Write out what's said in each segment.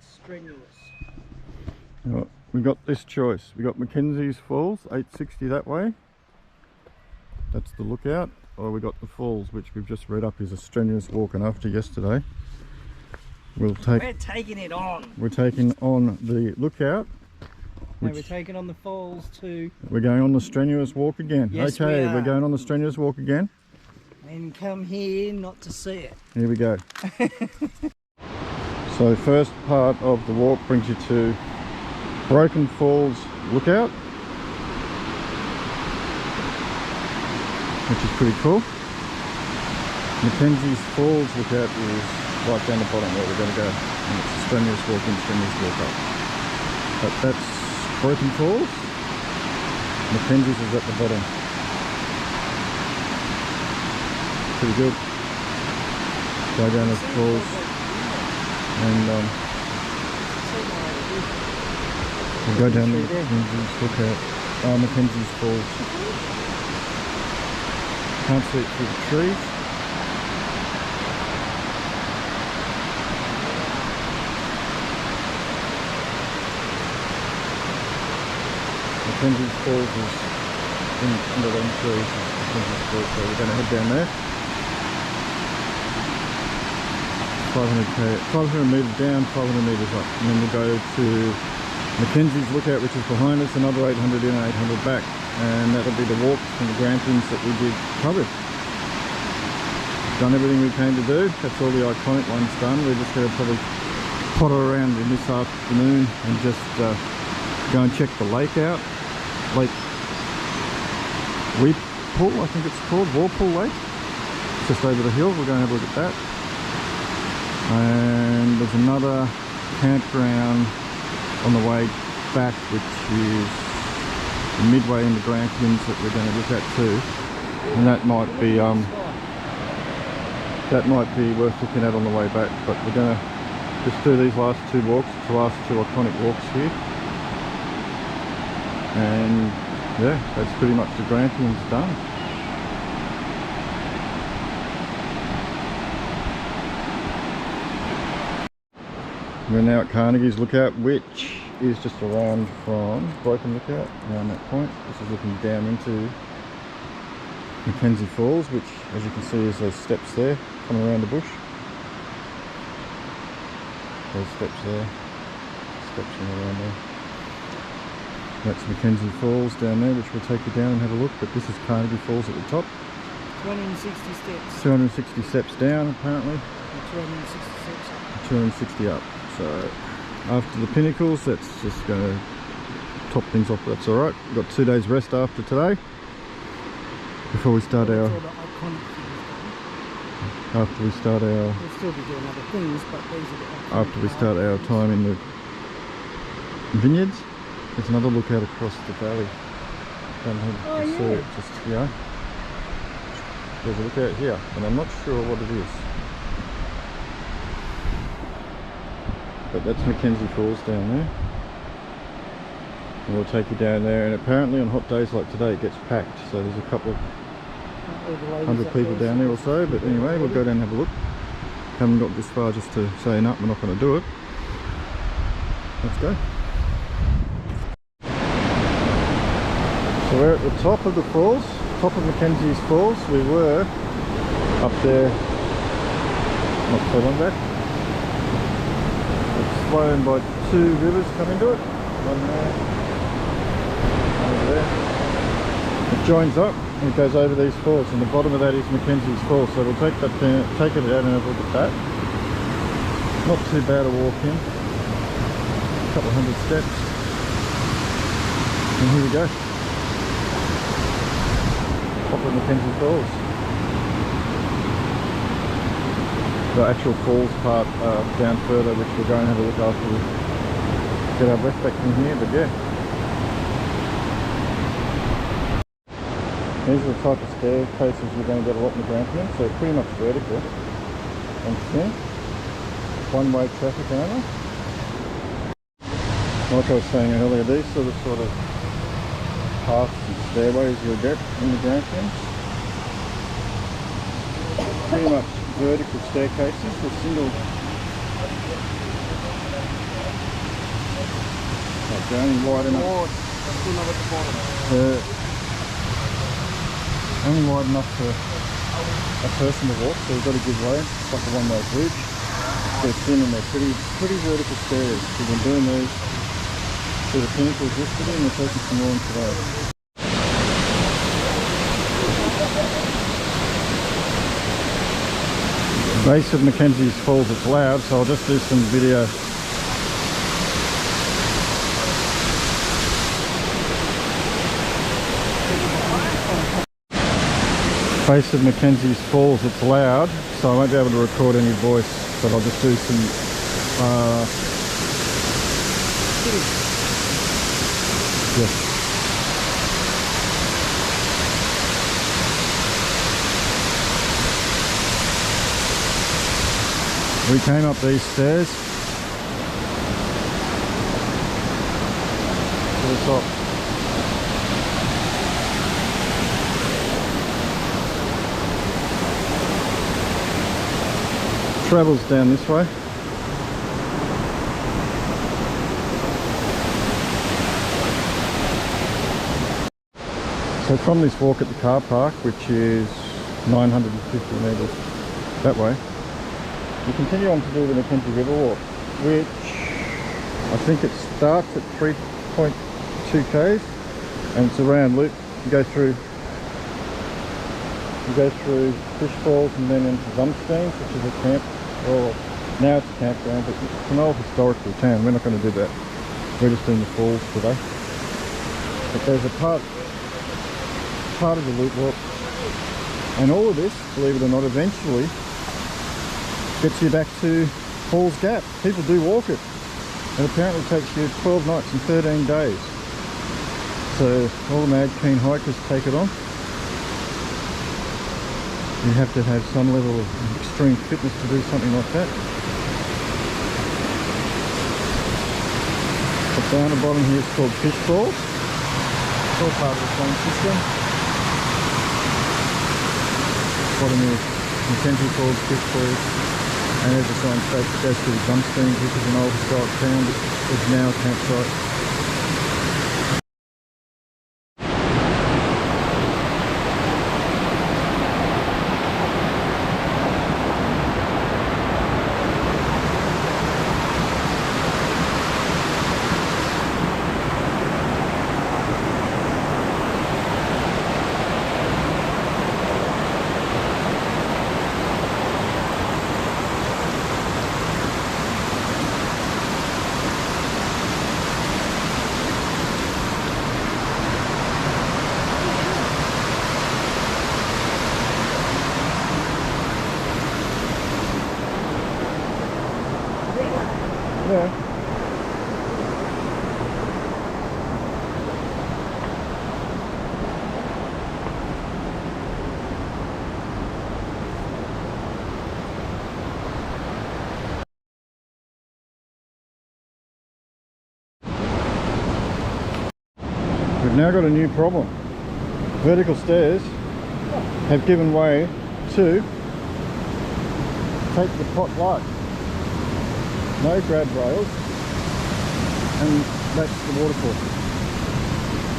strenuous. Well, we got this choice. We got McKenzie's Falls, 860 that way. That's the lookout. Or we got the falls, which we've just read up is a strenuous walk, and after yesterday, we're taking it on. We're taking on the lookout. No, we're taking on the falls too. We're going on the strenuous walk again. Yes, okay, we're going on the strenuous walk again. And come here not to see it. Here we go. So first part of the walk brings you to Broken Falls Lookout, which is pretty cool. McKenzie's Falls Lookout is right down the bottom where we're going to go, and it's a strenuous walk in, strenuous walk up. But that's Broken Falls. McKenzie's is at the bottom. Pretty good. Go down the falls and we'll go down the McKenzie's Lookout. McKenzie's Falls. Can't see it through the trees. McKenzie's Falls is under them trees. McKenzie's Falls, so we're going to head down there. 500 metres down, 500 metres up, and then we'll go to McKenzie's Lookout, which is behind us, another 800 in and 800 back, and that'll be the walk from the Grampians that we did covered. Done everything we came to do. That's all the iconic ones done. We're just going to probably potter around in this afternoon and just go and check the lake out. Lake Weepool, I think it's called, Warpool Lake. It's just over the hill. We're going to have a look at that. And there's another campground on the way back, which is midway in the Grampians that we're going to look at too, and that might be worth looking at on the way back. But we're going to just do these last two walks. It's the last two iconic walks here, and yeah, that's pretty much the Grampians done. We're now at Carnegie's Lookout, which is just around from Broken Lookout, around that point. This is looking down into McKenzie Falls, which, as you can see, is those steps there, coming around the bush. Those steps there, steps around there. That's McKenzie Falls down there, which we'll take you down and have a look, but this is Carnegie Falls at the top. 260 steps. 260 steps down, apparently. 266 up. 260 up. So after the pinnacles, that's just going to top things off. That's all right. We've got 2 days rest after today before we start our. After we start our. We'll still be doing other things, but these are the. After we start our time in the vineyards, there's another lookout across the valley. Don't have to see it. Just here. There's a lookout here, and I'm not sure what it is. But that's McKenzie Falls down there, and we'll take you down there. And apparently on hot days like today it gets packed, so there's a couple of 100 people down there or so. But anyway, we'll go down and have a look. Haven't got this far just to say no, we're not going to do it. Let's go. So we're at the top of the falls, top of McKenzie's Falls. We were up there not so long back. Flown by two rivers coming to it, one there, over there. It joins up and it goes over these falls, and the bottom of that is McKenzie's Falls. So we'll take it out and have a look at that. Not too bad a walk in, a couple of 100 steps, and here we go. Top of McKenzie Falls. The actual falls part down further, which we'll go and have a look after we get our breath back from here. But yeah, these are the type of staircases you're going to get a lot in the Grampians. So pretty much vertical and thin, one-way traffic only. Like I was saying earlier, these are the sort of paths and stairways you'll get in the Grampians. Pretty much vertical staircases with They're only wide enough. Oh, there's still up at the bottom. Only wide enough for a person to walk, so you've got to give way. It's like a one-way bridge. They're thin and they're pretty vertical stairs. We've been doing these to the pinnacles yesterday and we're taking some more on today. Base of McKenzie's Falls, it's loud, so I'll just do some video. Base of McKenzie's Falls, it's loud, so I won't be able to record any voice, but I'll just do some yes. We came up these stairs to the top. Travels down this way. So from this walk at the car park, which is 950 metres that way, you continue on to do the McKenzie River Walk, which I think it starts at 3.2 k's and it's a round loop. You go through Fish Falls and then into Zumstein, which is a camp, or now it's a campground, but it's an old historical town. We're not going to do that. We're just doing the falls today. But there's a part of the loop walk, and all of this, believe it or not, eventually gets you back to Falls Gap. People do walk it, and apparently it takes you 12 nights and 13 days. So all the mad keen hikers take it on. You have to have some level of extreme fitness to do something like that. But down the bottom here is called Fish Falls. It's all part of the same system. Bottom is McKenzie Falls, Fish Falls, and there's a sign that goes to the Grampians, which is an old historic town that is now a campsite. Yeah. We've now got a new problem. Vertical stairs have given way to take the pot light. No grab rails, and that's the waterfall.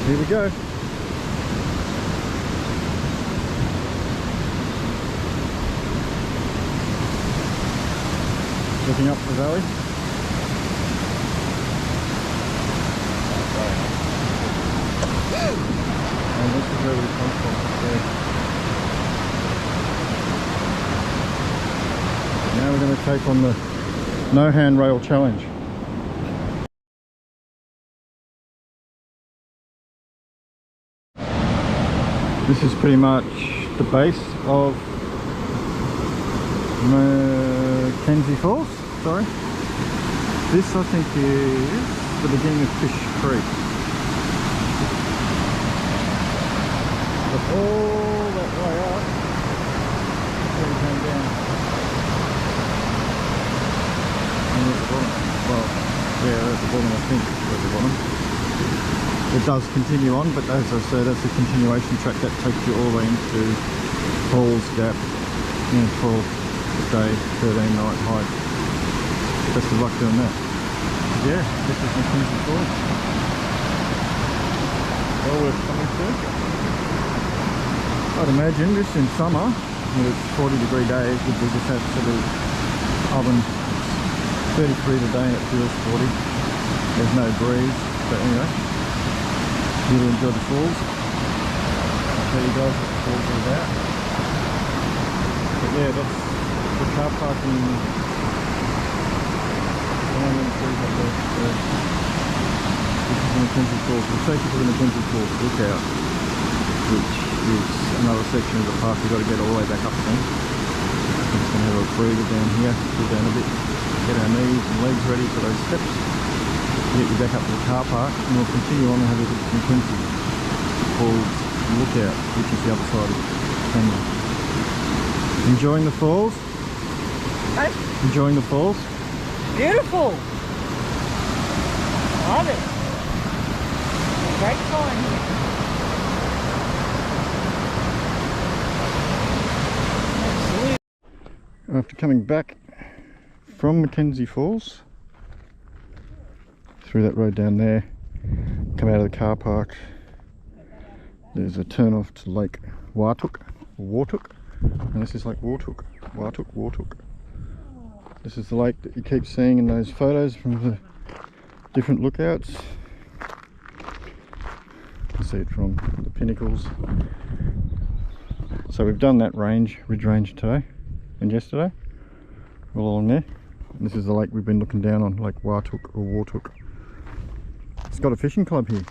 Here we go. Looking up the valley. And this is where we come from. Now we're going to take on the no handrail challenge. This is pretty much the base of McKenzie Falls. Sorry. This I think is the beginning of Fish Creek. But all that way up, then come down. Well, yeah, at the bottom, I think, at the bottom. It does continue on, but as I said, that's a continuation track that takes you all the way into Falls Gap, in 12 day, 13 night hike. Best of luck doing that. yeah, this is McKenzie Falls. Well worth coming to. I'd imagine this in summer, when it's 40-degree days, would be just absolute oven. 33 today and it feels 40. There's no breeze, but anyway, really enjoy the falls. I'll tell you guys what the falls are about. But yeah, that's the car parking down in the trees up there. So this is the McKenzie Falls. We'll take you to the McKenzie Falls lookout, which is another section of the park. We've got to get all the way back up again. We're just going to have a breather down here, cool down a bit, get our knees and legs ready for those steps, get you back up to the car park, and we'll continue on and have a look at McKenzie Falls lookout, which is the other side of the canyon. Enjoying the falls? Hey? Enjoying the falls? Beautiful! Love it! Great time here. Absolutely. After coming back from McKenzie Falls, through that road down there, come out of the car park, there's a turn off to Lake Wartuk, and this is Lake Wartuk. This is the lake that you keep seeing in those photos from the different lookouts. You can see it from the pinnacles. So we've done that ridge range today and yesterday, all along there. And this is the lake we've been looking down on, Lake Wartuk or Wartuk. It's got a fishing club here,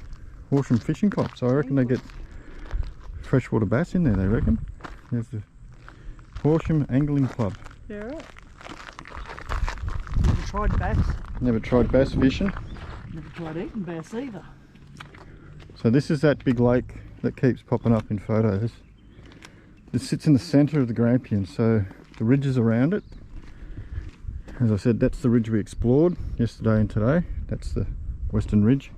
Horsham Fishing Club, so I reckon they get freshwater bass in there, they reckon. There's the Horsham Angling Club. Yeah, right. Never tried bass. Never tried bass fishing. Never tried eating bass either. So this is that big lake that keeps popping up in photos. This sits in the centre of the Grampians, so the ridges around it. As I said, that's the ridge we explored yesterday and today. That's the western ridge.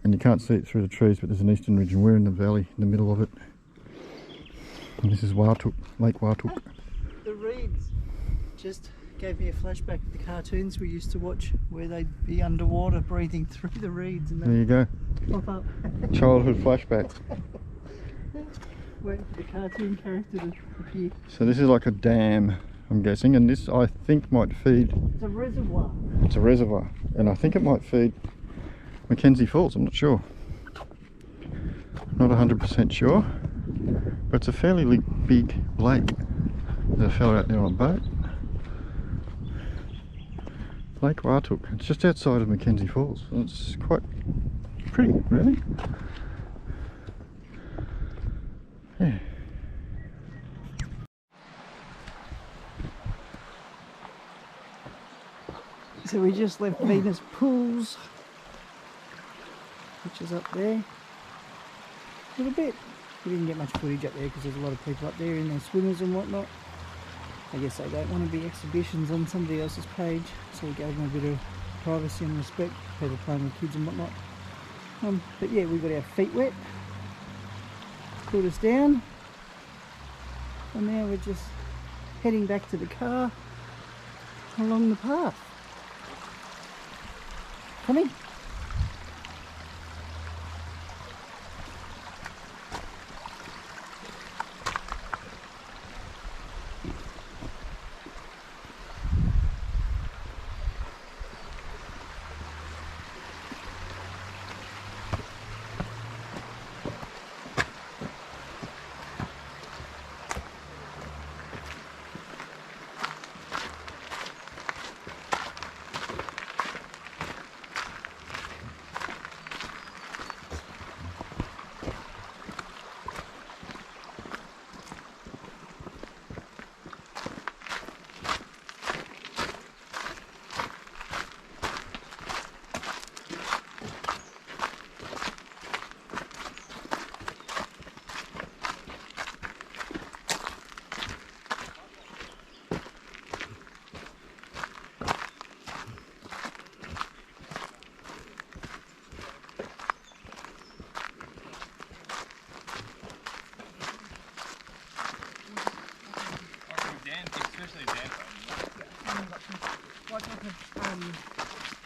And you can't see it through the trees, but there's an eastern ridge and we're in the valley in the middle of it. And this is Wartuk, Lake Wartuk. The reeds just gave me a flashback to the cartoons we used to watch where they'd be underwater breathing through the reeds and There you go. pop up. Childhood flashbacks. Waiting for the cartoon character to appear. So this is like a dam, I'm guessing, and this I think might feed... It's a reservoir. It's a reservoir, and I think it might feed McKenzie Falls, I'm not sure. Not 100% sure, but it's a fairly big lake. There's a fella out there on a boat. Lake Wartuk, it's just outside of McKenzie Falls. It's quite pretty, really. Yeah. So we just left Venus Pools, which is up there a little bit. We didn't get much footage up there because there's a lot of people up there in their swimmers and whatnot. I guess they don't want to be exhibitions on somebody else's page, so we gave them a bit of privacy and respect, people playing with kids and whatnot. But yeah, we got our feet wet, cooled us down, and now we're just heading back to the car along the path. Come in.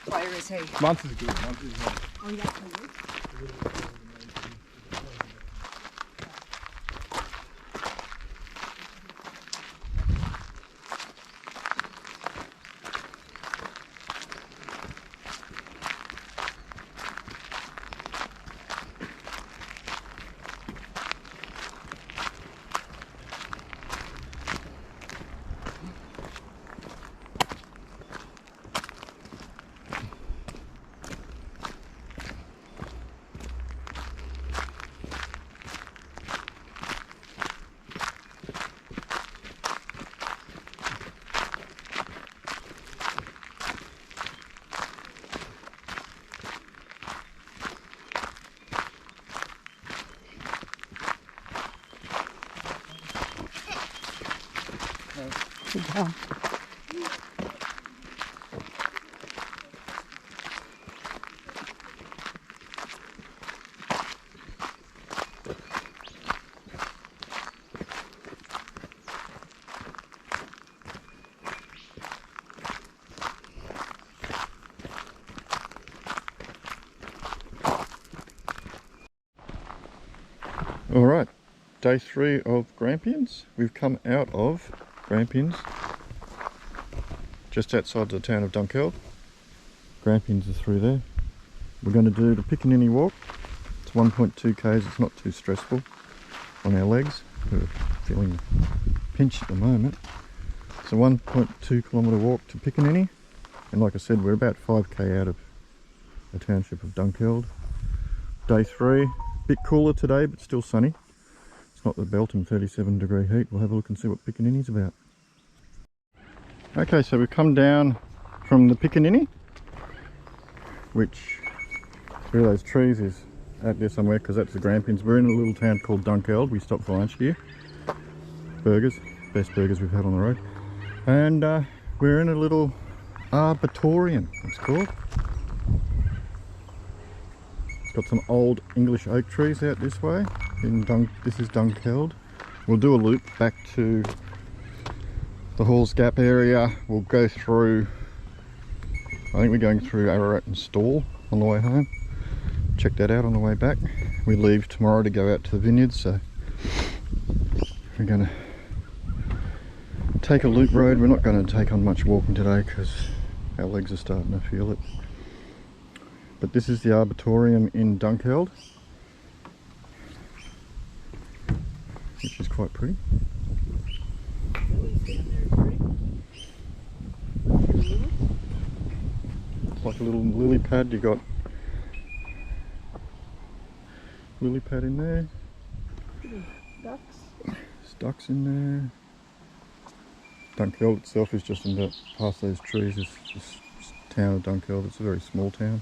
Where is he? Months is good. Months is nice. Oh, yeah, he is. Sit down. All right, day 3 of Grampians. We've come out of Grampians, just outside the town of Dunkeld. Grampians is through there. We're going to do the Piccaninny walk. It's 1.2 k's. It's not too stressful on our legs. We're feeling pinched at the moment. It's a 1.2 kilometre walk to Piccaninny, and like I said, we're about 5k out of the township of Dunkeld. Day 3. Bit cooler today, but still sunny. It's not the belting 37-degree heat. We'll have a look and see what Piccaninny's about. Okay, so we've come down from the Piccaninny, which through those trees is out there somewhere, because that's the Grampians. We're in a little town called Dunkeld. We stopped for lunch here. Burgers, best burgers we've had on the road. And we're in a little arboretum, it's called. Got some old English oak trees out this way. This is Dunkeld. We'll do a loop back to the Halls Gap area. We'll go through, I think we're going through Ararat and Stall on the way home. Check that out on the way back. We leave tomorrow to go out to the vineyards, so we're going to take a loop road. We're not going to take on much walking today because our legs are starting to feel it. But this is the arboretum in Dunkeld, which is quite pretty. It's like a little lily pad. You got lily pad in there. Ducks. There's ducks in there. Dunkeld itself is just in about past those trees. Is this town of Dunkeld. It's a very small town.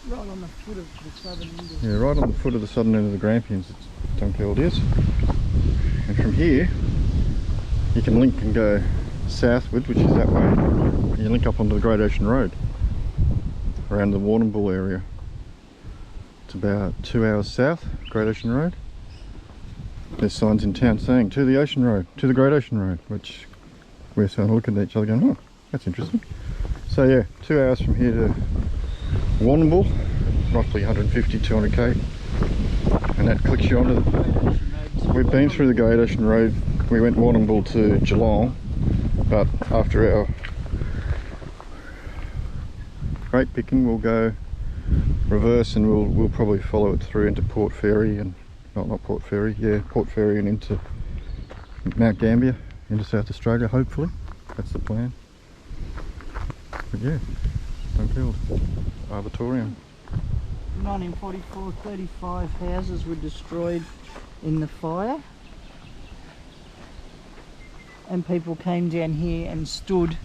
Right on the foot of the southern end of Yeah, right on the foot of the southern end of the Grampians, Dunkeld is. And from here, you can link and go southward, which is that way. And you link up onto the Great Ocean Road, around the Warrnambool area. It's about 2 hours south, Great Ocean Road. There's signs in town saying, to the Ocean Road, to the Great Ocean Road, which we're starting to look at each other going, oh, that's interesting. So yeah, 2 hours from here to Warrnambool, roughly 150-200k, and that clicks you onto the... We've been through the Great Ocean Road. We went Warrnambool to Geelong, but after our great picking we'll go reverse and we'll probably follow it through into Port Fairy and not Port Fairy, yeah, Port Fairy and into Mount Gambier, into South Australia, hopefully. That's the plan. But yeah, Dunkeld Arboretum. 1944, 35 houses were destroyed in the fire, and people came down here and stood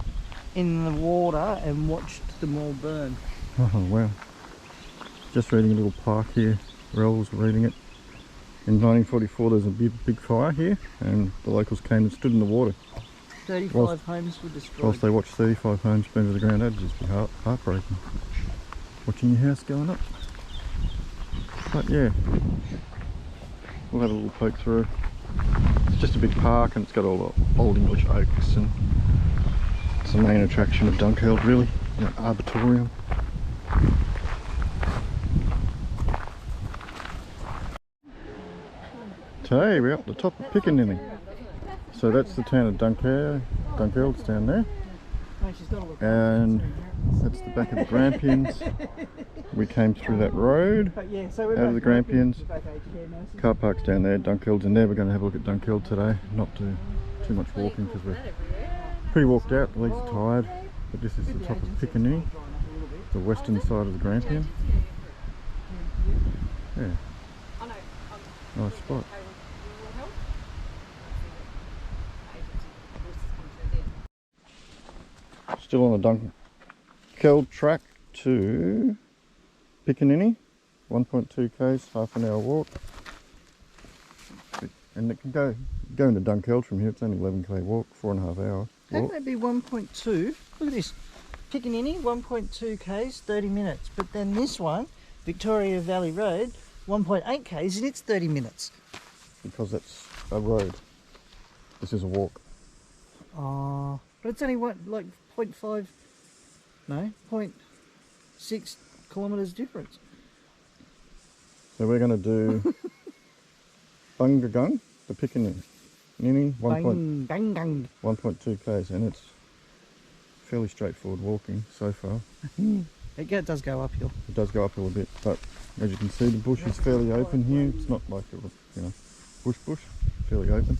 in the water and watched them all burn. Oh wow. Just reading a little park here. Rel was reading it. In 1944 there was a big fire here and the locals came and stood in the water. 35 homes were destroyed. Whilst they watched 35 homes burn to the ground. That'd just be heartbreaking. Watching your house going up. But yeah, we'll have a little poke through. It's just a big park and it's got all the old English oaks and It's the main attraction of Dunkeld, really, the arboretum. Today we're up the top of Piccadilly. So that's the town of Dunkeld's down there. And that's the back of the Grampians. We came through that road out of the Grampians. Car park's down there, Dunkeld's in there. We're going to have a look at Dunkeld today. Not do too much walking because we're pretty walked out, the legs are tired. But this is the top of Piccadilly, the western side of the Grampian. Yeah, nice spot. Still on the Dunkeld track to Piccadilly, 1.2 k's, half an hour walk. And it can go into Dunkeld from here, it's only 11k walk, 4.5 hour walk. How can it be 1.2? Look at this. Piccadilly, 1.2 k's, 30 minutes. But then this one, Victoria Valley Road, 1.8 k's and it's 30 minutes. Because that's a road. This is a walk. Oh, but it's only what, like 0.5, no, 0.6 kilometres difference. So we're going to do Bungagung to Piccadilly. Nini, 1.2 k's, and it's fairly straightforward walking so far. It does go uphill. It does go uphill a bit, but as you can see, the bush is fairly open here. It's not like a, bush, fairly open.